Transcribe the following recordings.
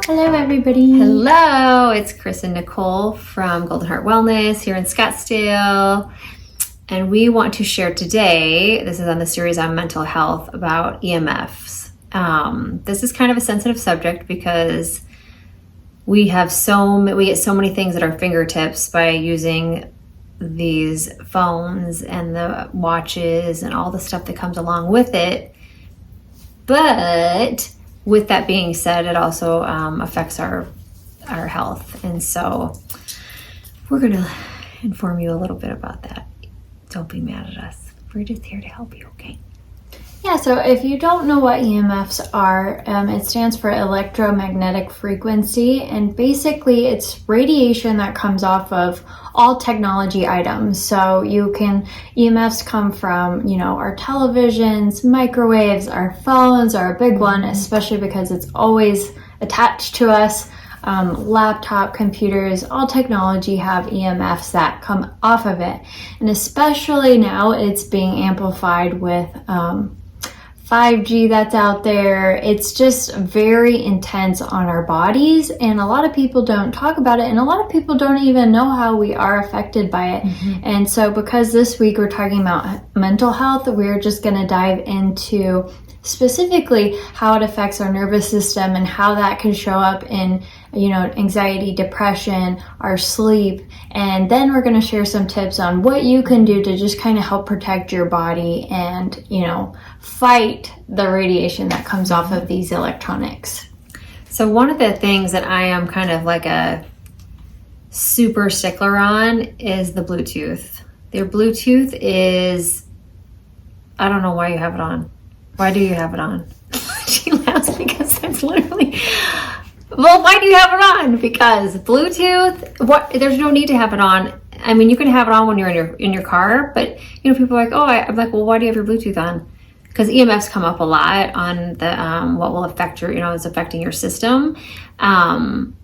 Hello, everybody. Hello, it's Chris and Nicole from Golden Heart Wellness here in Scottsdale. And we want to share today, this is on the series on mental health, about EMFs. This is kind of a sensitive subject because we get so many things at our fingertips by using these phones and the watches and all the stuff that comes along with it. But with that being said, it also affects our health. And so we're going to inform you a little bit about that. Don't be mad at us. We're just here to help you, okay? Yeah, so if you don't know what EMFs are, it stands for electromagnetic frequency, and basically it's radiation that comes off of all technology items. So EMFs come from, our televisions, microwaves, our phones are a big one, especially because it's always attached to us. Laptop, computers, all technology have EMFs that come off of it. And especially now it's being amplified with 5G that's out there. It's just very intense on our bodies, and a lot of people don't talk about it, and a lot of people don't even know how we are affected by it. And so because this week we're talking about mental health, we're just going to dive into specifically how it affects our nervous system and how that can show up in anxiety, depression, our sleep. And then we're going to share some tips on what you can do to just kind of help protect your body and fight the radiation that comes off of these electronics. So one of the things that I am kind of like a super stickler on is the Bluetooth. Their Bluetooth is, I don't know why you have it on. Why do you have it on? She laughs because that's literally... Well, why do you have it on? Because Bluetooth, there's no need to have it on. I mean, you can have it on when you're in your car, but people are like, I'm like, well, why do you have your Bluetooth on? Because EMFs come up a lot on the what will affect is affecting your system, and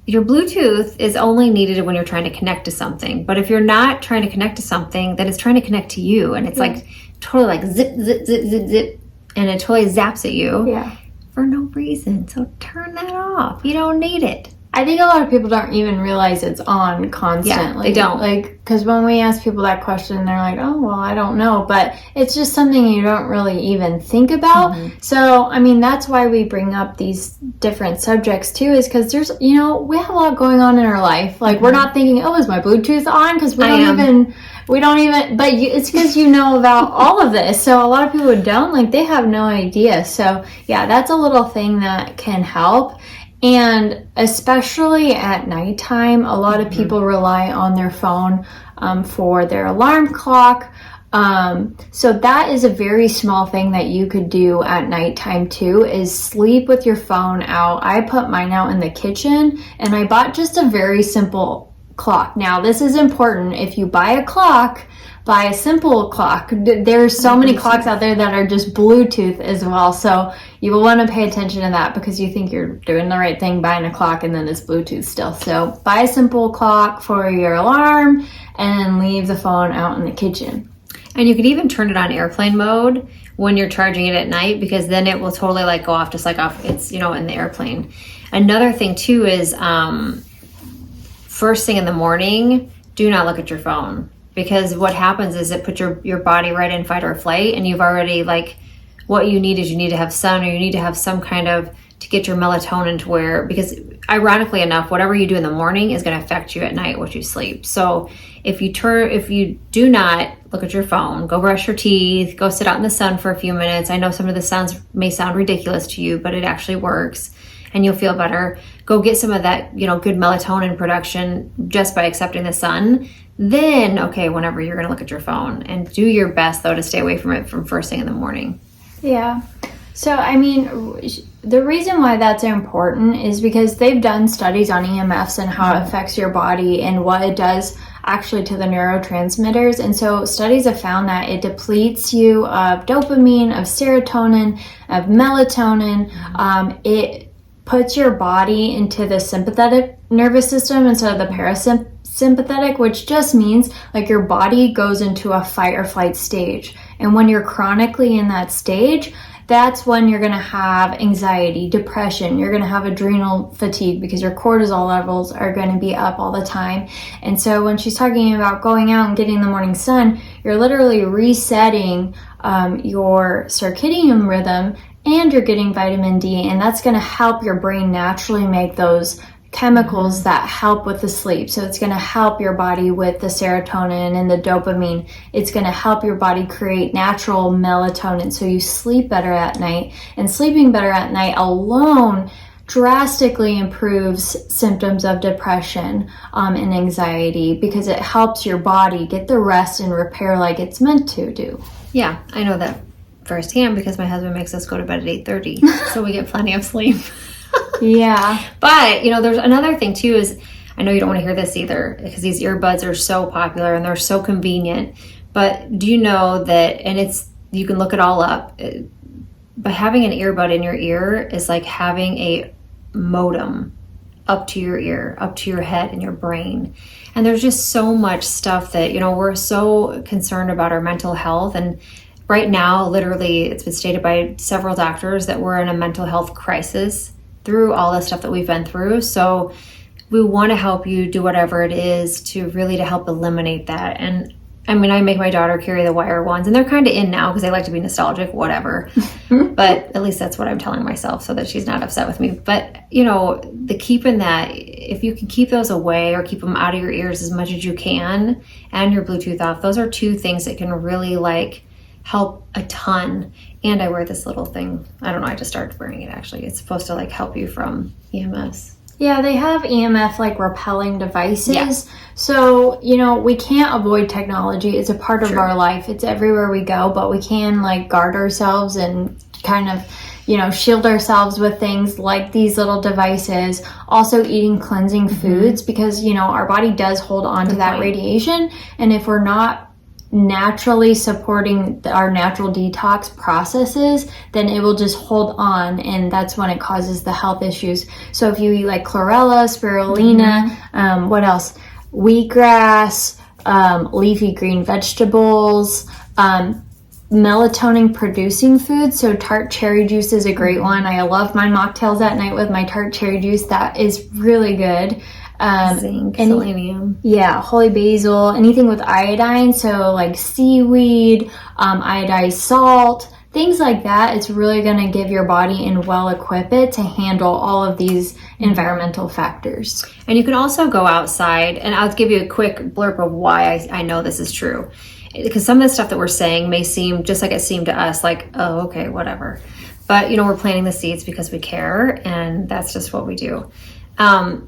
your Bluetooth is only needed when you're trying to connect to something. But if you're not trying to connect to something, then it's trying to connect to you, and it's like totally like zip, zip, zip, zip, zip, and it totally zaps at you. Yeah. For no reason. So turn that off. You don't need it. I think a lot of people don't even realize it's on constantly. Yeah, they don't. Because when we ask people that question, they're like, oh, well, I don't know. But it's just something you don't really even think about. So, that's why we bring up these different subjects too, is because there's, we have a lot going on in our life. Like, we're not thinking, oh, is my Bluetooth on? Because we don't even, but it's because about all of this. So a lot of people who don't, they have no idea. So yeah, that's a little thing that can help. And especially at nighttime, a lot of people rely on their phone for their alarm clock. So that is a very small thing that you could do at nighttime too, is sleep with your phone out. I put mine out in the kitchen, and I bought just a very simple clock. Now, this is important. If you buy a clock, buy a simple clock. There's so many clocks out there that are just Bluetooth as well. So you will want to pay attention to that because you think you're doing the right thing buying a clock and then it's Bluetooth still. So buy a simple clock for your alarm and leave the phone out in the kitchen. And you can even turn it on airplane mode when you're charging it at night, because then it will totally go off just like off. It's, in the airplane. Another thing too is first thing in the morning, do not look at your phone. Because what happens is it puts your body right in fight or flight, and you've already what you need is you need to have sun, or you need to have some kind of to get your melatonin to where, because ironically enough, whatever you do in the morning is going to affect you at night what you sleep. So if you do not look at your phone, go brush your teeth, go sit out in the sun for a few minutes. I know some of the may sound ridiculous to you, but it actually works, and you'll feel better. Go get some of that, good melatonin production just by accepting the sun. Then, whenever you're going to look at your phone, and do your best though to stay away from it from first thing in the morning. Yeah. So, the reason why that's important is because they've done studies on EMFs and how it affects your body and what it does actually to the neurotransmitters. And so studies have found that it depletes you of dopamine, of serotonin, of melatonin. It puts your body into the sympathetic nervous system instead of the parasympathetic, which just means your body goes into a fight or flight stage. And when you're chronically in that stage, that's when you're going to have anxiety, depression, you're going to have adrenal fatigue because your cortisol levels are going to be up all the time. And so when she's talking about going out and getting the morning sun, you're literally resetting your circadian rhythm, and you're getting vitamin D, and that's going to help your brain naturally make those chemicals that help with the sleep. So it's going to help your body with the serotonin and the dopamine. It's going to help your body create natural melatonin so you sleep better at night. And sleeping better at night alone drastically improves symptoms of depression and anxiety, because it helps your body get the rest and repair like it's meant to do. Yeah, I know that firsthand because my husband makes us go to bed at 8:30, so we get plenty of sleep. Yeah. But, there's another thing too is, I know you don't want to hear this either because these earbuds are so popular and they're so convenient. But do you know that, and you can look it all up, but having an earbud in your ear is like having a modem up to your ear, up to your head and your brain. And there's just so much stuff that, we're so concerned about our mental health. And right now, literally, it's been stated by several doctors that we're in a mental health crisis through all the stuff that we've been through. So we want to help you do whatever it is to help eliminate that. And I make my daughter carry the wire ones, and they're kind of in now because they like to be nostalgic, whatever. But at least that's what I'm telling myself so that she's not upset with me. But, the keeping that, if you can keep those away or keep them out of your ears as much as you can, and your Bluetooth off, those are two things that can really help a ton. And I wear this little thing. I don't know, I just started wearing it actually. It's supposed to help you from EMFs. Yeah, they have EMF repelling devices. Yeah. So, we can't avoid technology. It's a part of our life. It's everywhere we go, but we can guard ourselves and kind of, shield ourselves with things like these little devices. Also eating cleansing foods because, our body does hold on to that radiation. And if we're not naturally supporting our natural detox processes, then it will just hold on, and that's when it causes the health issues. So if you eat chlorella, spirulina, what else? Wheatgrass, leafy green vegetables, melatonin producing foods. So tart cherry juice is a great one. I love my mocktails at night with my tart cherry juice. That is really good. Zinc, selenium. Yeah, holy basil, anything with iodine, so seaweed, iodized salt, things like that. It's really going to give your body and well equip it to handle all of these environmental factors. And you can also go outside, and I'll give you a quick blurb of why I know this is true. Because some of the stuff that we're saying may seem just like it seemed to us, oh, okay, whatever. But, we're planting the seeds because we care, and that's just what we do.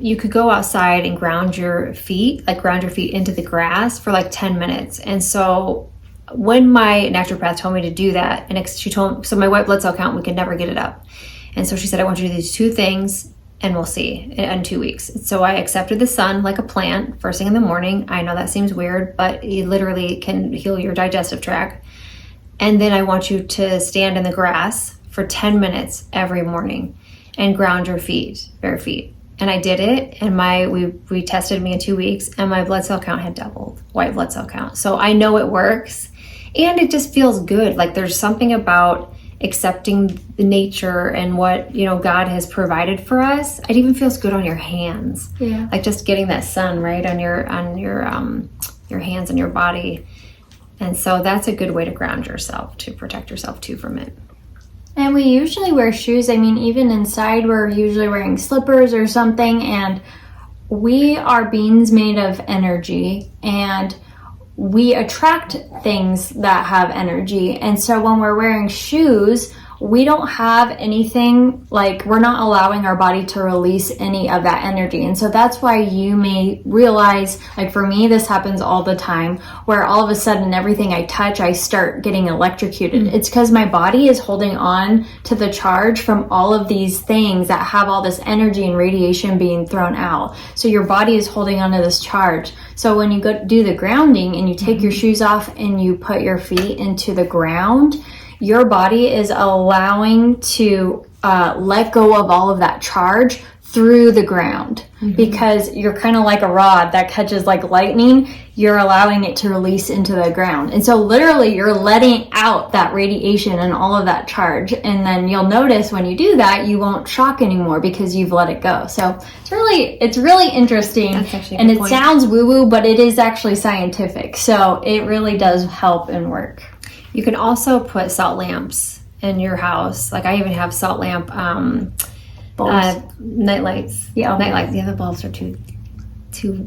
You could go outside and ground your feet into the grass for 10 minutes. And so when my naturopath told me to do that, and she told me, so my white blood cell count, we could never get it up. And so she said, I want you to do these two things and we'll see in 2 weeks. So I accepted the sun like a plant first thing in the morning. I know that seems weird, but it literally can heal your digestive tract. And then I want you to stand in the grass for 10 minutes every morning and ground your feet, bare feet. And I did it, and we tested me in 2 weeks, and my blood cell count had doubled, white blood cell count. So I know it works, and it just feels good. There's something about accepting the nature and what God has provided for us. It even feels good on your hands. Yeah. Just getting that sun right on your hands and your body. And so that's a good way to ground yourself, to protect yourself too from it. And we usually wear shoes. Even inside, we're usually wearing slippers or something. And we are beings made of energy, and we attract things that have energy. And so when we're wearing shoes, we don't have anything, we're not allowing our body to release any of that energy. And so that's why you may realize, for me, this happens all the time, where all of a sudden everything I touch, I start getting electrocuted. Mm-hmm. It's because my body is holding on to the charge from all of these things that have all this energy and radiation being thrown out. So your body is holding on to this charge. So when you go do the grounding and you take your shoes off and you put your feet into the ground, your body is allowing to let go of all of that charge through the ground. Because you're kind of like a rod that catches like lightning. You're allowing it to release into the ground, and so literally you're letting out that radiation and all of that charge. And then you'll notice when you do that, you won't shock anymore because you've let it go. So it's really interesting. That's actually a and good it point. sounds woo-woo, but it is actually scientific, so it really does help and work. You can also put salt lamps in your house. Like I even have salt lamp Bulbs. night lights. Yeah. Night lights. The other bulbs are too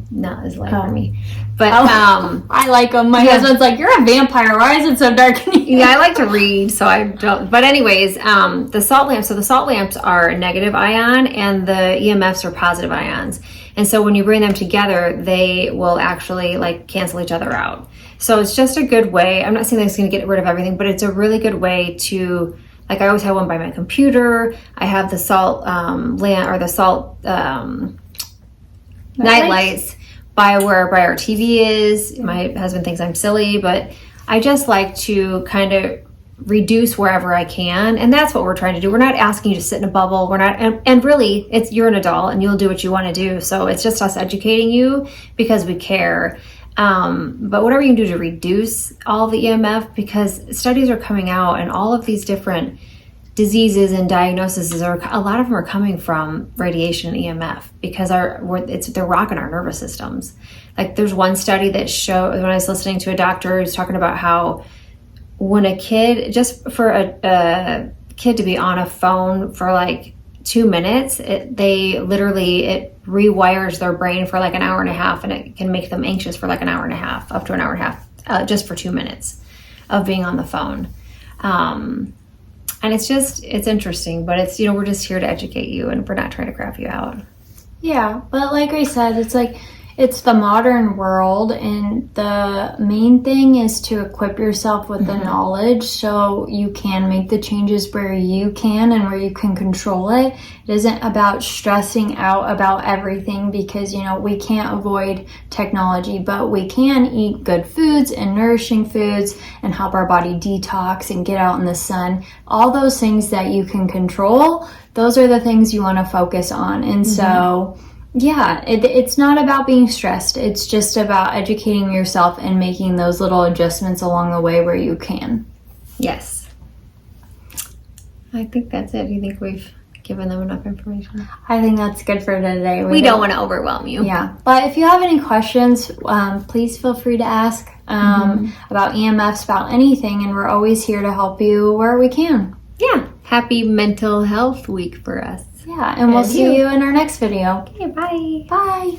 not as light for me. But I like them. My husband's like, "You're a vampire. Why is it so dark in here?" yeah, I like to read, so I don't. But anyways, the salt lamps. So the salt lamps are negative ion, and the EMFs are positive ions. And so when you bring them together, they will actually like cancel each other out. So it's just a good way. I'm not saying that it's going to get rid of everything, but it's a really good way to. Like I always have one by my computer. I have the salt lamp or the salt night lights by our TV is. My husband thinks I'm silly, but I just like to kind of reduce wherever I can, and that's what we're trying to do. We're not asking you to sit in a bubble. We're not, and really, you're an adult and you'll do what you want to do. So it's just us educating you because we care. But whatever you can do to reduce all the EMF, because studies are coming out and all of these different diseases and diagnoses a lot of them are coming from radiation and EMF because they're rocking our nervous systems. Like there's one study that showed, when I was listening to a doctor who's talking about how when a kid, just for a kid to be on a phone for like 2 minutes, it rewires their brain for like an hour and a half, and it can make them anxious for like an hour and a half, up to an hour and a half, just for 2 minutes of being on the phone. And it's interesting, but we're just here to educate you, and we're not trying to crap you out. Yeah, but like I said, it's the modern world, and the main thing is to equip yourself with the knowledge so you can make the changes where you can and where you can control it. It isn't about stressing out about everything because, we can't avoid technology, but we can eat good foods and nourishing foods and help our body detox and get out in the sun. All those things that you can control, those are the things you want to focus on. And so... yeah, it's not about being stressed. It's just about educating yourself and making those little adjustments along the way where you can. Yes. I think that's it. Do you think we've given them enough information? I think that's good for today. We don't want to overwhelm you. Yeah, but if you have any questions, please feel free to ask about EMFs, about anything, and we're always here to help you where we can. Yeah. Happy Mental Health Week for us. Yeah, and we'll see you in our next video. Okay, bye. Bye.